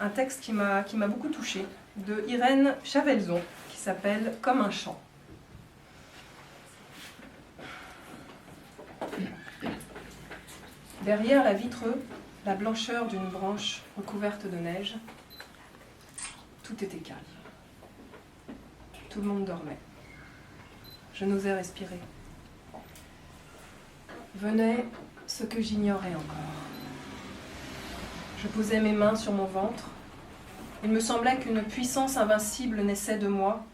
un texte qui m'a beaucoup touchée, de Irène Chavelzon, qui s'appelle « Comme un chant ». Derrière la vitre, la blancheur d'une branche recouverte de neige, tout était calme. Tout le monde dormait. Je n'osais respirer. Venait ce que j'ignorais encore. Je posais mes mains sur mon ventre. Il me semblait qu'une puissance invincible naissait de moi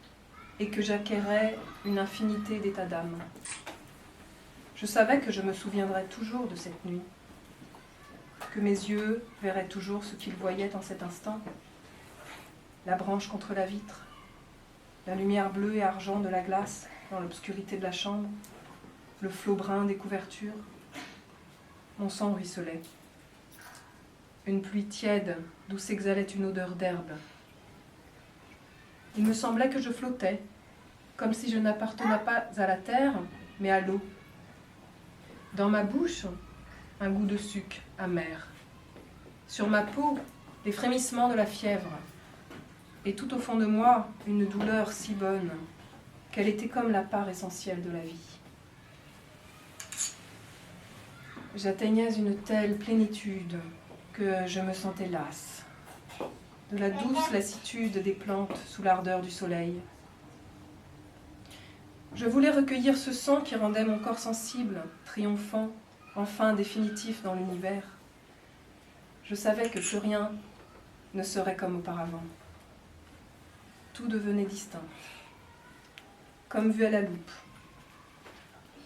et que j'acquérais une infinité d'états d'âme. Je savais que je me souviendrais toujours de cette nuit, que mes yeux verraient toujours ce qu'ils voyaient en cet instant, la branche contre la vitre, la lumière bleue et argent de la glace dans l'obscurité de la chambre, le flot brun des couvertures. Mon sang ruisselait. Une pluie tiède d'où s'exhalait une odeur d'herbe. Il me semblait que je flottais, comme si je n'appartenais pas à la terre, mais à l'eau. Dans ma bouche, un goût de sucre amer. Sur ma peau, les frémissements de la fièvre. Et tout au fond de moi, une douleur si bonne qu'elle était comme la part essentielle de la vie. J'atteignais une telle plénitude que je me sentais lasse, de la douce lassitude des plantes sous l'ardeur du soleil. Je voulais recueillir ce sang qui rendait mon corps sensible, triomphant, enfin définitif dans l'univers. Je savais que plus rien ne serait comme auparavant. Tout devenait distinct, comme vu à la loupe.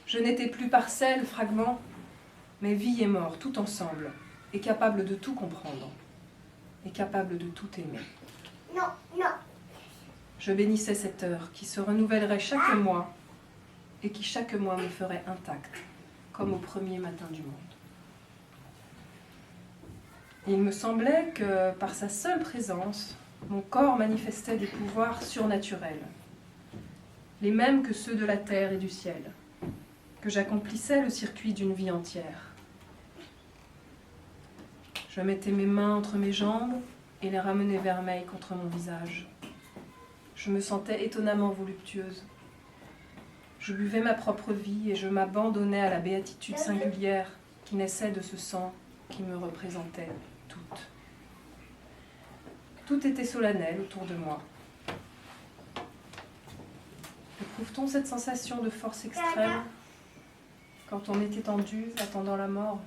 Je n'étais plus parcelle, fragment, mais vie et mort, tout ensemble, et capable de tout comprendre, et capable de tout aimer. Non, non. Je bénissais cette heure qui se renouvellerait chaque mois, et qui chaque mois me ferait intacte, comme au premier matin du monde. Et il me semblait que, par sa seule présence, mon corps manifestait des pouvoirs surnaturels, les mêmes que ceux de la terre et du ciel, que j'accomplissais le circuit d'une vie entière. Je mettais mes mains entre mes jambes et les ramenais vermeilles contre mon visage. Je me sentais étonnamment voluptueuse. Je buvais ma propre vie et je m'abandonnais à la béatitude singulière qui naissait de ce sang qui me représentait toute. Tout était solennel autour de moi. Éprouve-t-on cette sensation de force extrême quand on est étendu, attendant la mort ?